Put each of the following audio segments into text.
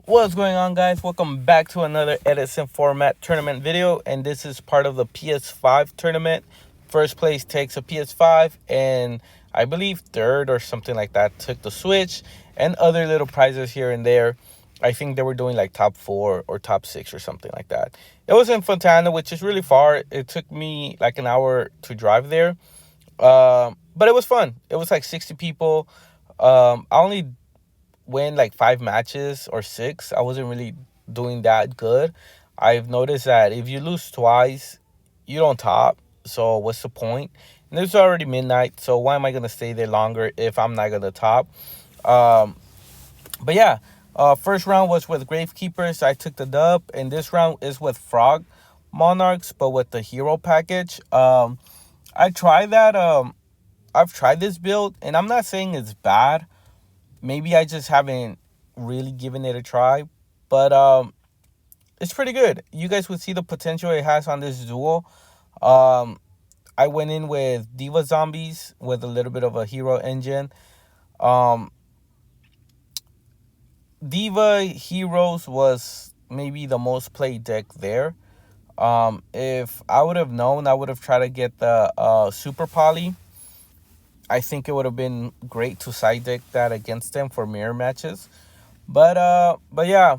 What's going on, guys? Welcome back to another Edison Format tournament video, and this is part of the ps5 tournament. First place takes a ps5, and I believe third or something like that took the Switch, and other little prizes here and there. I think they were doing like top 4 or top 6 or something like that. It was in Fontana, which is really far. It took me like an hour to drive there, but it was fun. It was like 60 people. I only win like 5 matches or 6. I wasn't really doing that good. I've noticed that if you lose twice, you don't top. So what's the point? And it's already midnight, so why am I gonna stay there longer if I'm not gonna top? Um, but yeah, first round was with Gravekeepers. I took the dub, and this round is with Frog Monarchs, but with the hero package. I tried that. I've tried this build, and I'm not saying it's bad. Maybe I just haven't really given it a try, but it's pretty good. You guys would see the potential it has on this duel. Um, I went in with Diva zombies with a little bit of a hero engine. Um, Diva Heroes was maybe the most played deck there. If I would have known, I would have tried to get the Super Poly. I think it would have been great to side deck that against them for mirror matches. But yeah,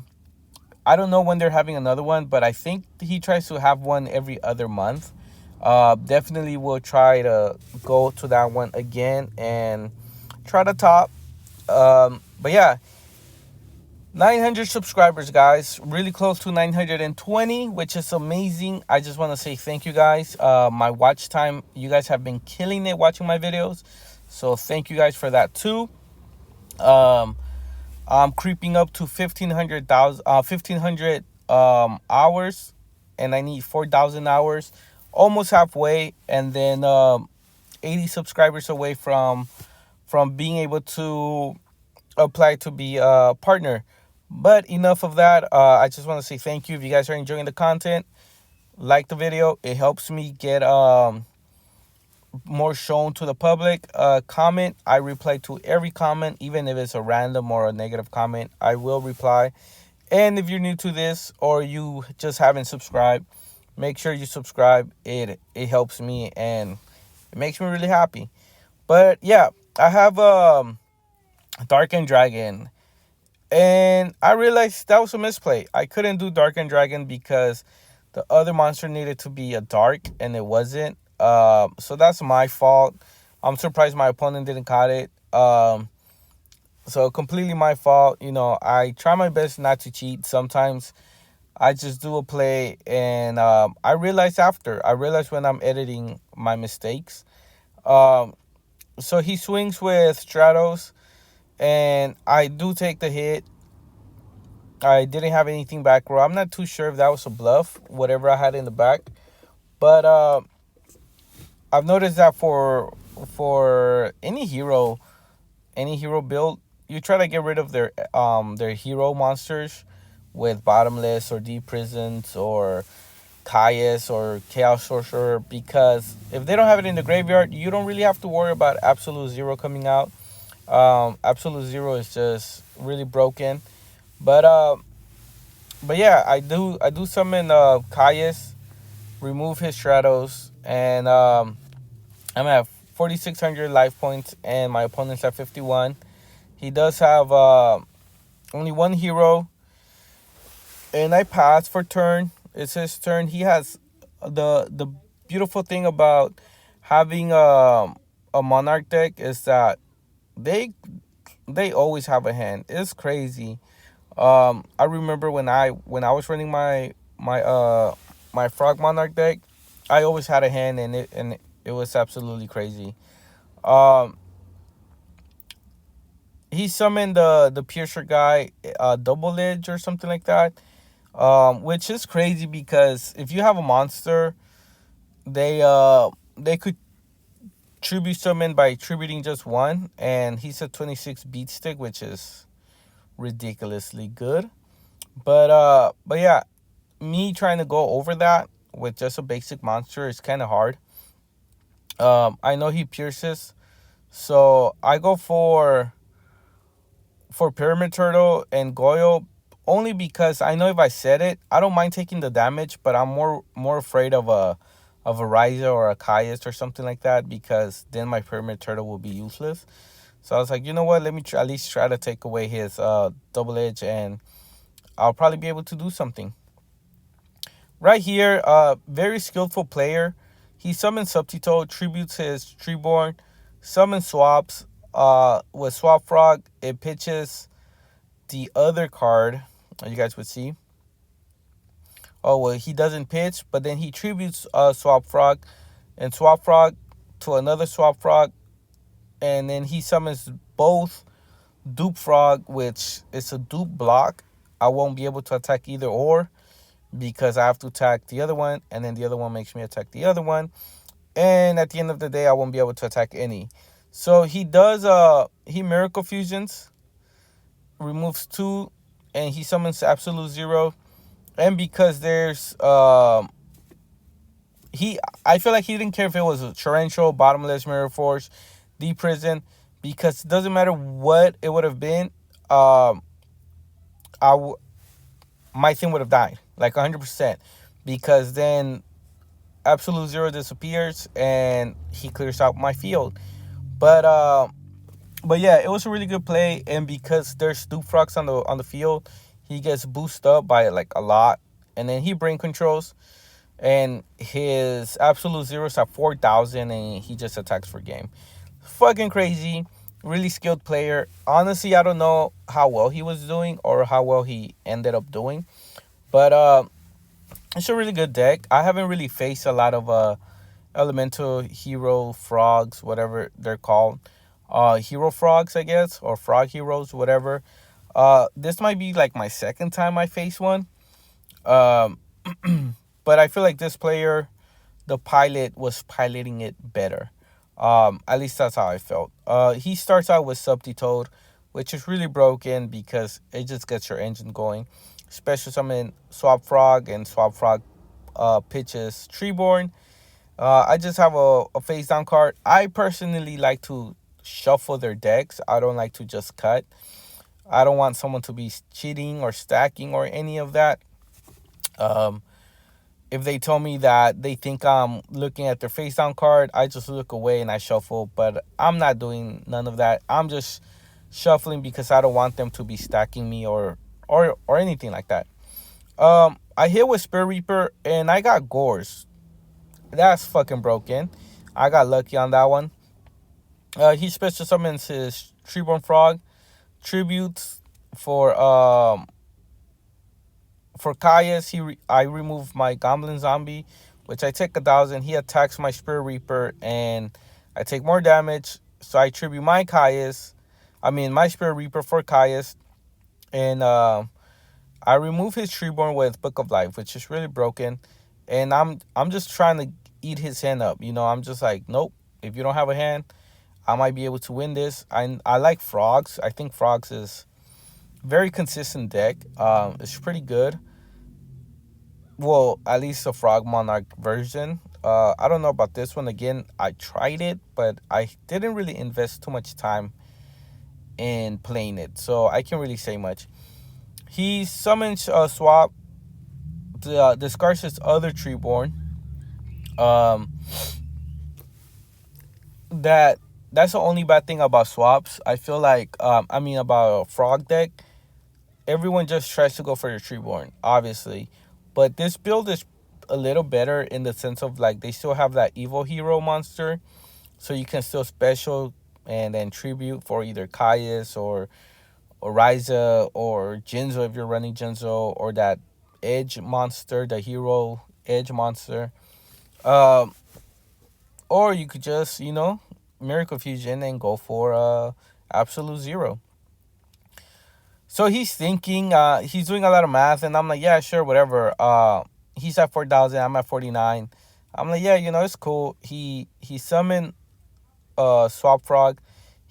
I don't know when they're having another one, but I think he tries to have one every other month. Definitely will try to go to that one again and try to top. But yeah, 900 subscribers, guys. Really close to 920, which is amazing. I just want to say thank you, guys. My watch time, you guys have been killing it watching my videos. So thank you guys for that too. Um, I'm creeping up to 1,500 hours, and I need 4,000 hours. Almost halfway, and then 80 subscribers away from being able to apply to be a partner. But enough of that. I just want to say thank you. If you guys are enjoying the content, like the video. It helps me get more shown to the public. Comment. I reply to every comment, even if it's a random or a negative comment. I will reply. And if you're new to this or you just haven't subscribed, make sure you subscribe. It helps me and it makes me really happy. But yeah, I have Dark and Dragon. And I realized that was a misplay. I couldn't do Dark and Dragon because the other monster needed to be a dark and it wasn't. So that's my fault. I'm surprised my opponent didn't caught it. So completely my fault. You know, I try my best not to cheat. Sometimes I just do a play, and I realize after. I realize when I'm editing my mistakes. Um, so he swings with Stratos, and I do take the hit. I didn't have anything back row. I'm not too sure if that was a bluff, whatever I had in the back. But I've noticed that for any hero build, you try to get rid of their hero monsters with bottomless or deep prisons or Caius or Chaos Sorcerer, because if they don't have it in the graveyard, you don't really have to worry about Absolute Zero coming out. Absolute Zero is just really broken. But but yeah, I do summon Caius, remove his shadows, and I'm at 4,600 life points, and my opponent's at 51. He does have only one hero, and I pass for turn. It's his turn. He has the beautiful thing about having a monarch deck is that they they always have a hand. It's crazy. I remember when I was running my frog monarch deck, I always had a hand, and it was absolutely crazy. Um, he summoned the piercer guy, double edge or something like that. Which is crazy because if you have a monster, they could tribute summon by tributing just one, and he's a 26 beat stick, which is ridiculously good. But yeah, me trying to go over that with just a basic monster is kind of hard. I know he pierces, so I go for Pyramid Turtle and Goyo only because I know if I set it, I don't mind taking the damage, but I'm more afraid of a Ryza or a Caius or something like that, because then my Pyramid Turtle will be useless. So I was like, you know what? Let me at least try to take away his double edge, and I'll probably be able to do something. Right here, very skillful player. He summons Subtito, tributes his Treeborn, summon swaps. With Swap Frog, it pitches the other card. You guys would see. Oh well, he doesn't pitch, but then he tributes Swap Frog, and Swap Frog to another Swap Frog, and then he summons both Dupe Frog, which is a dupe block. I won't be able to attack either or, because I have to attack the other one, and then the other one makes me attack the other one. And at the end of the day, I won't be able to attack any. So he does, he Miracle Fusions, removes 2, and he summons Absolute Zero. And because there's, I feel like he didn't care if it was a Torrential, Bottomless, Mirror Force, Deep Prison, because it doesn't matter what it would have been, my thing would have died, like 100%, because then Absolute Zero disappears and he clears out my field. But yeah, it was a really good play, and because there's Dupe Frogs on the field, he gets boosted up by like a lot, and then he brain controls, and his Absolute Zero's at 4,000, and he just attacks for game. Fucking crazy, really skilled player. Honestly, I don't know how well he was doing or how well he ended up doing, but it's a really good deck. I haven't really faced a lot of elemental hero frogs, whatever they're called. Hero frogs, I guess, or frog heroes, whatever. This might be like my second time I face one. Um, but I feel like this player, the pilot, was piloting it better. At least that's how I felt. He starts out with Subtitoad, which is really broken because it just gets your engine going. Special summon Swap Frog, and Swap Frog pitches Treeborn. I just have a face down card. I personally like to shuffle their decks. I don't like to just cut. I don't want someone to be cheating or stacking or any of that. Um, if they tell me that they think I'm looking at their face down card, I just look away and I shuffle. But I'm not doing none of that. I'm just shuffling because I don't want them to be stacking me or anything like that. I hit with Spirit Reaper and I got Gores. That's fucking broken. I got lucky on that one. He special summons his Treeborn Frog, tributes for Caius. I remove my Goblin Zombie, which I take 1,000. He attacks my Spirit Reaper and I take more damage. So I tribute my my Spirit Reaper for Caius, and I remove his Treeborn with Book of Life, which is really broken. And I'm just trying to eat his hand up. I'm just like, nope. If you don't have a hand, I might be able to win this. I like Frogs. I think Frogs is very consistent deck. It's pretty good. Well, at least the Frog Monarch version. I don't know about this one. Again, I tried it, but I didn't really invest too much time in playing it, so I can't really say much. He summons Swap, discards his other Treeborn. Um, that's the only bad thing about swaps. I feel like about a frog deck, everyone just tries to go for your Treeborn, obviously, but this build is a little better in the sense of like they still have that evil hero monster, so you can still special and then tribute for either Caius or Ryza or Jinzo if you're running Jinzo, or that edge monster, the hero edge monster. Or you could just, Miracle Fusion and go for Absolute Zero. So he's thinking, he's doing a lot of math, and I'm like, yeah, sure, whatever. He's at 4,000, I'm at 49. I'm like, yeah, it's cool. He summoned Swap Frog.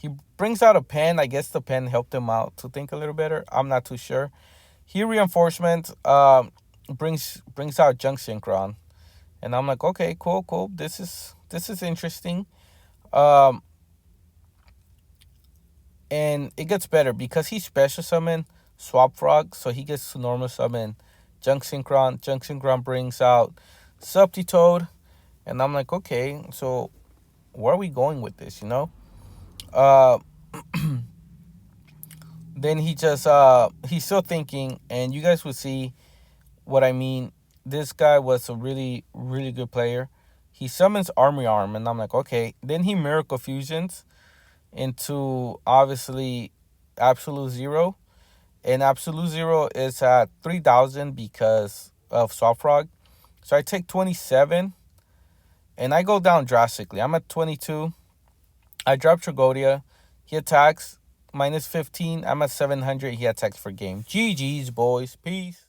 He brings out a pen. I guess the pen helped him out to think a little better. I'm not too sure. He reinforcement brings out Junk Synchron, and I'm like, okay, cool. This is interesting. And it gets better because he special summoned Swap Frog, so he gets to normal summon Junk Synchron. Junk Synchron brings out Subtitoad, and I'm like, okay, so where are we going with this, you know? Uh, then he's still thinking, and you guys would see what I mean. This guy was a really, really good player. He summons Army Arm, and I'm like, okay. Then he Miracle Fusions into obviously Absolute Zero. And Absolute Zero is at 3,000 because of Soft Frog. So I take 27 and I go down drastically. I'm at 22. I drop Tragodia. He attacks minus 15. I'm at 700. He attacks for game. GG's, boys. Peace.